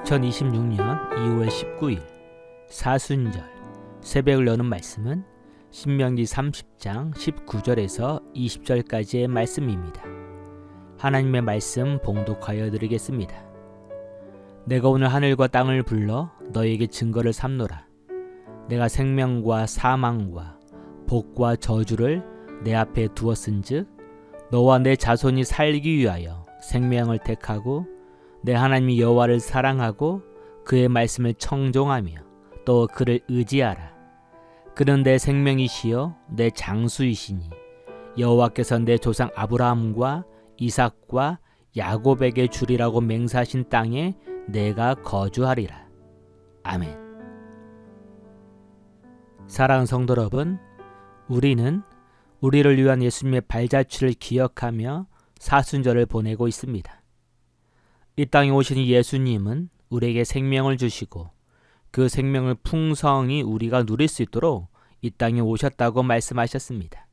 2026년 2월 19일 사순절 새벽을 여는 말씀은 신명기 30장 19절에서 20절까지의 말씀입니다. 하나님의 말씀 봉독하여 드리겠습니다. 내가 오늘 하늘과 땅을 불러 너에게 증거를 삼노라. 내가 생명과 사망과 복과 저주를 내 앞에 두었은즉 너와 내 자손이 살기 위하여 생명을 택하고 내 하나님 여호와를 사랑하고 그의 말씀을 청종하며 또 그를 의지하라. 그는 내 생명이시요 내 장수이시니 여호와께서 내 조상 아브라함과 이삭과 야곱에게 주리라고 맹세하신 땅에 내가 거주하리라. 아멘. 사랑하는 성도 여러분, 우리는 우리를 위한 예수님의 발자취를 기억하며 사순절을 보내고 있습니다. 이 땅에 오신 예수님은 우리에게 생명을 주시고 그 생명을 풍성히 우리가 누릴 수 있도록 이 땅에 오셨다고 말씀하셨습니다.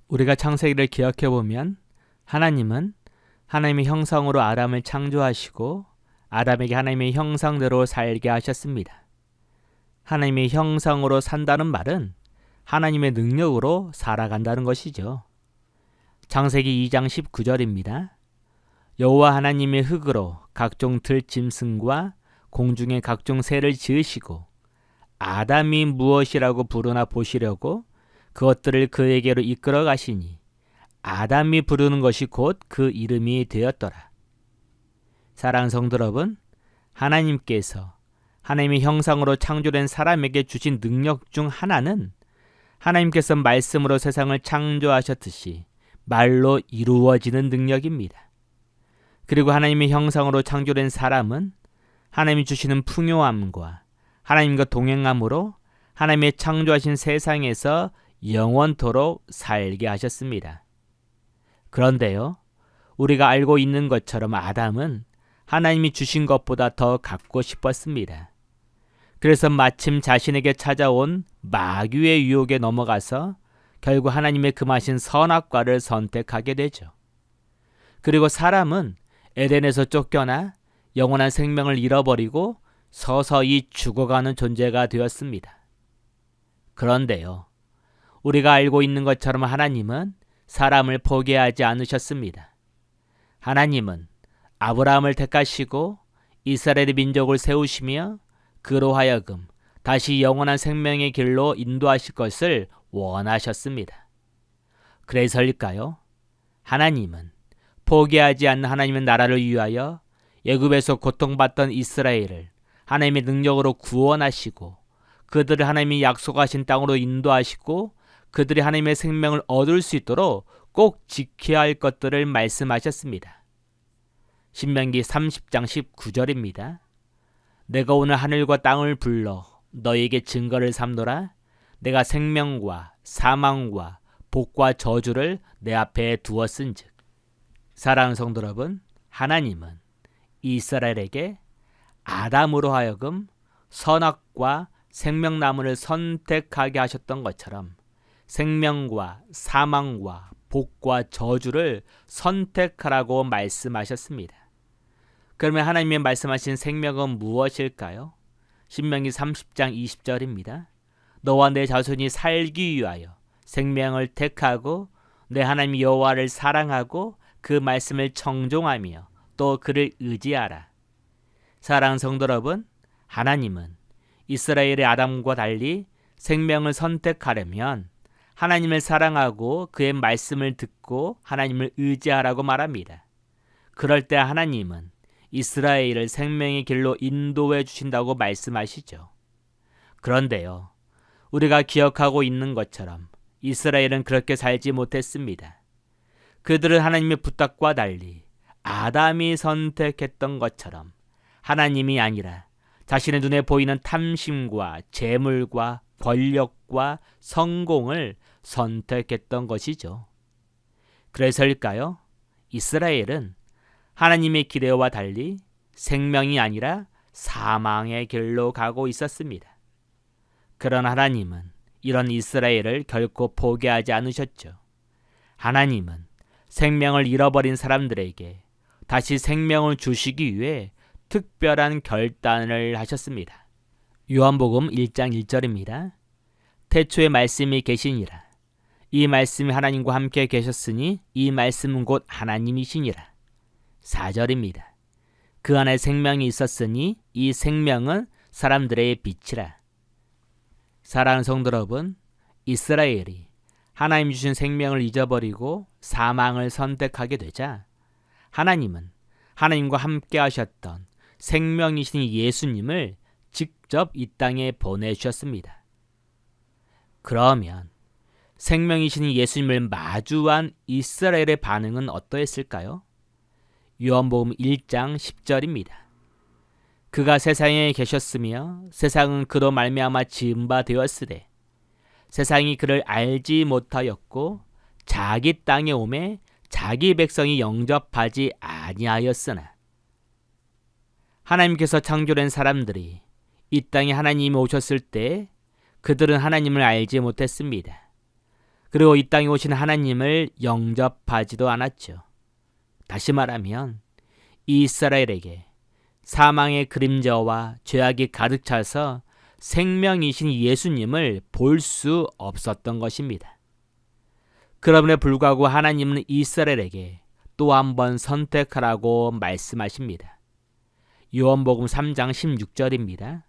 우리가 창세기를 기억해보면 하나님은 하나님의 형상으로 아담을 창조하시고 아담에게 하나님의 형상대로 살게 하셨습니다. 하나님의 형상으로 산다는 말은 하나님의 능력으로 살아간다는 것이죠. 창세기 2장 19절입니다. 여호와 하나님의 흙으로 각종 들짐승과 공중의 각종 새를 지으시고 아담이 무엇이라고 부르나 보시려고 그것들을 그에게로 이끌어 가시니 아담이 부르는 것이 곧 그 이름이 되었더라. 사랑하는 성도 여러분, 하나님께서 하나님의 형상으로 창조된 사람에게 주신 능력 중 하나는 하나님께서 말씀으로 세상을 창조하셨듯이 말로 이루어지는 능력입니다. 그리고 하나님의 형상으로 창조된 사람은 하나님이 주시는 풍요함과 하나님과 동행함으로 하나님의 창조하신 세상에서 영원토록 살게 하셨습니다. 그런데요, 우리가 알고 있는 것처럼 아담은 하나님이 주신 것보다 더 갖고 싶었습니다. 그래서 마침 자신에게 찾아온 마귀의 유혹에 넘어가서 결국 하나님의 금하신 선악과를 선택하게 되죠. 그리고 사람은 에덴에서 쫓겨나 영원한 생명을 잃어버리고 서서히 죽어가는 존재가 되었습니다. 그런데요, 우리가 알고 있는 것처럼 하나님은 사람을 포기하지 않으셨습니다. 하나님은 아브라함을 택하시고 이스라엘의 민족을 세우시며 그로 하여금 다시 영원한 생명의 길로 인도하실 것을 원하셨습니다. 그래서일까요? 하나님은 포기하지 않는 하나님의 나라를 위하여 애굽에서 고통받던 이스라엘을 하나님의 능력으로 구원하시고 그들을 하나님이 약속하신 땅으로 인도하시고 그들이 하나님의 생명을 얻을 수 있도록 꼭 지켜야 할 것들을 말씀하셨습니다. 신명기 30장 19절입니다. 내가 오늘 하늘과 땅을 불러 너에게 증거를 삼노라. 내가 생명과 사망과 복과 저주를 내 앞에 두었은즉. 사랑하는 성도 여러분, 하나님은 이스라엘에게 아담으로 하여금 선악과 생명나무를 선택하게 하셨던 것처럼 생명과 사망과 복과 저주를 선택하라고 말씀하셨습니다. 그러면 하나님이 말씀하신 생명은 무엇일까요? 신명기 30장 20절입니다. 너와 내 자손이 살기 위하여 생명을 택하고 내 하나님 여호와를 사랑하고 그 말씀을 청종하며 또 그를 의지하라. 사랑하는 성도 여러분, 하나님은 이스라엘의 아담과 달리 생명을 선택하려면 하나님을 사랑하고 그의 말씀을 듣고 하나님을 의지하라고 말합니다. 그럴 때 하나님은 이스라엘을 생명의 길로 인도해 주신다고 말씀하시죠. 그런데요, 우리가 기억하고 있는 것처럼 이스라엘은 그렇게 살지 못했습니다. 그들은 하나님의 부탁과 달리 아담이 선택했던 것처럼 하나님이 아니라 자신의 눈에 보이는 탐심과 재물과 권력과 성공을 선택했던 것이죠. 그래서일까요? 이스라엘은 하나님의 기대와 달리 생명이 아니라 사망의 길로 가고 있었습니다. 그러나 하나님은 이런 이스라엘을 결코 포기하지 않으셨죠. 하나님은 생명을 잃어버린 사람들에게 다시 생명을 주시기 위해 특별한 결단을 하셨습니다. 요한복음 1장 1절입니다. 태초에 말씀이 계시니라. 이 말씀이 하나님과 함께 계셨으니 이 말씀은 곧 하나님이시니라. 4절입니다. 그 안에 생명이 있었으니 이 생명은 사람들의 빛이라. 사랑하는 성도 여러분, 이스라엘이 하나님 주신 생명을 잊어버리고 사망을 선택하게 되자 하나님은 하나님과 함께 하셨던 생명이신 예수님을 직접 이 땅에 보내주셨습니다. 그러면 생명이신 예수님을 마주한 이스라엘의 반응은 어떠했을까요? 요한복음 1장 10절입니다. 그가 세상에 계셨으며 세상은 그로 말미암아 지은 바 되었으되 세상이 그를 알지 못하였고 자기 땅에 오매 자기 백성이 영접하지 아니하였으나 하나님께서 창조된 사람들이 이 땅에 하나님이 오셨을 때 그들은 하나님을 알지 못했습니다. 그리고 이 땅에 오신 하나님을 영접하지도 않았죠. 다시 말하면 이스라엘에게 사망의 그림자와 죄악이 가득 차서 생명이신 예수님을 볼 수 없었던 것입니다. 그럼에도 불구하고 하나님은 이스라엘에게 또 한 번 선택하라고 말씀하십니다. 요한복음 3장 16절입니다.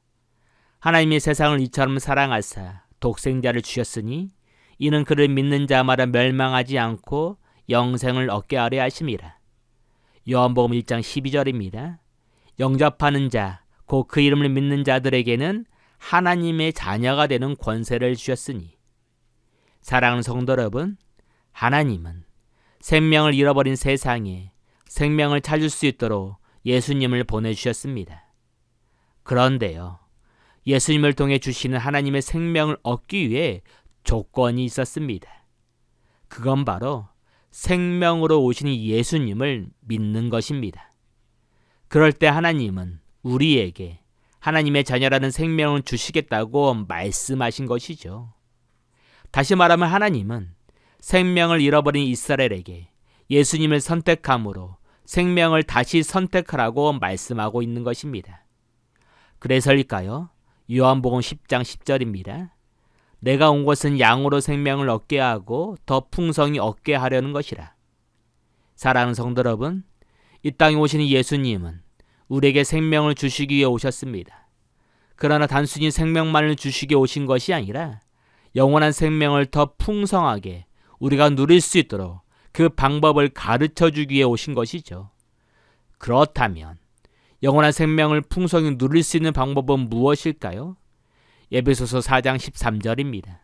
하나님이 세상을 이처럼 사랑하사 독생자를 주셨으니 이는 그를 믿는 자마다 멸망하지 않고 영생을 얻게 하려 하심이라. 요한복음 1장 12절입니다. 영접하는 자, 곧 그 이름을 믿는 자들에게는 하나님의 자녀가 되는 권세를 주셨으니. 사랑하는 성도 여러분, 하나님은 생명을 잃어버린 세상에 생명을 찾을 수 있도록 예수님을 보내주셨습니다. 그런데요, 예수님을 통해 주시는 하나님의 생명을 얻기 위해 조건이 있었습니다. 그건 바로 생명으로 오신 예수님을 믿는 것입니다. 그럴 때 하나님은 우리에게 하나님의 자녀라는 생명을 주시겠다고 말씀하신 것이죠. 다시 말하면 하나님은 생명을 잃어버린 이스라엘에게 예수님을 선택함으로 생명을 다시 선택하라고 말씀하고 있는 것입니다. 그래서일까요? 요한복음 10장 10절입니다. 내가 온 것은 양으로 생명을 얻게 하고 더 풍성히 얻게 하려는 것이라. 사랑하는 성도 여러분, 이 땅에 오시는 예수님은 우리에게 생명을 주시기 위해 오셨습니다. 그러나 단순히 생명만을 주시기 위해 오신 것이 아니라 영원한 생명을 더 풍성하게 우리가 누릴 수 있도록 그 방법을 가르쳐 주기 위해 오신 것이죠. 그렇다면 영원한 생명을 풍성히 누릴 수 있는 방법은 무엇일까요? 에베소서 4장 13절입니다.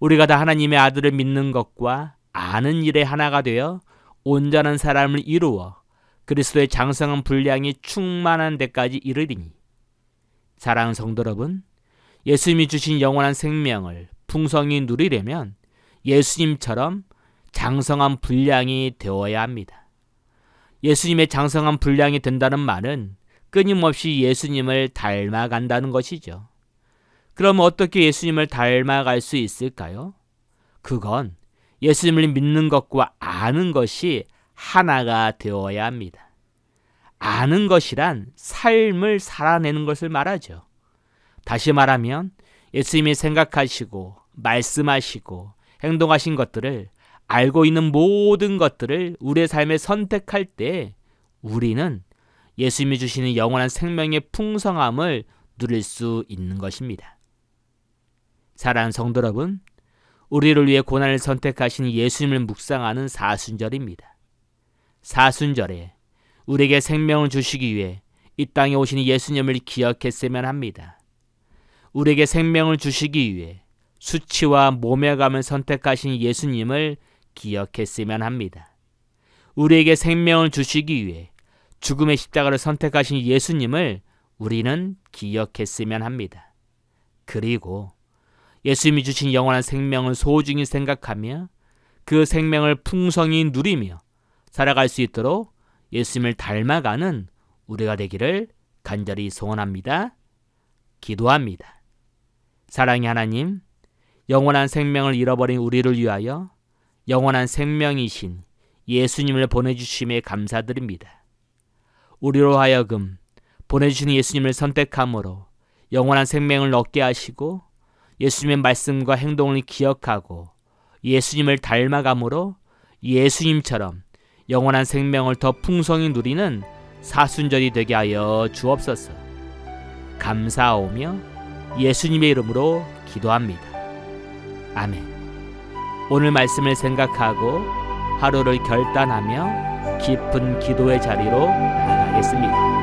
우리가 다 하나님의 아들을 믿는 것과 아는 일에 하나가 되어 온전한 사람을 이루어 그리스도의 장성한 분량이 충만한 데까지 이르리니. 사랑하는 성도 여러분, 예수님이 주신 영원한 생명을 풍성히 누리려면 예수님처럼 장성한 분량이 되어야 합니다. 예수님의 장성한 분량이 된다는 말은 끊임없이 예수님을 닮아간다는 것이죠. 그럼 어떻게 예수님을 닮아갈 수 있을까요? 그건 예수님을 믿는 것과 아는 것이 하나가 되어야 합니다. 아는 것이란 삶을 살아내는 것을 말하죠. 다시 말하면 예수님이 생각하시고 말씀하시고 행동하신 것들을 알고 있는 모든 것들을 우리의 삶에 선택할 때 우리는 예수님이 주시는 영원한 생명의 풍성함을 누릴 수 있는 것입니다. 사랑하는 성도 여러분, 우리를 위해 고난을 선택하신 예수님을 묵상하는 사순절입니다. 사순절에 우리에게 생명을 주시기 위해 이 땅에 오신 예수님을 기억했으면 합니다. 우리에게 생명을 주시기 위해 수치와 모멸감을 선택하신 예수님을 기억했으면 합니다. 우리에게 생명을 주시기 위해 죽음의 십자가를 선택하신 예수님을 우리는 기억했으면 합니다. 그리고 예수님이 주신 영원한 생명을 소중히 생각하며 그 생명을 풍성히 누리며 살아갈 수 있도록 예수님을 닮아가는 우리가 되기를 간절히 소원합니다. 기도합니다. 사랑의 하나님, 영원한 생명을 잃어버린 우리를 위하여 영원한 생명이신 예수님을 보내주심에 감사드립니다. 우리로 하여금 보내주신 예수님을 선택함으로 영원한 생명을 얻게 하시고 예수님의 말씀과 행동을 기억하고 예수님을 닮아감으로 예수님처럼 영원한 생명을 더 풍성히 누리는 사순절이 되게 하여 주옵소서. 감사하오며 예수님의 이름으로 기도합니다. 아멘. 오늘 말씀을 생각하고 하루를 결단하며 깊은 기도의 자리로 나가겠습니다.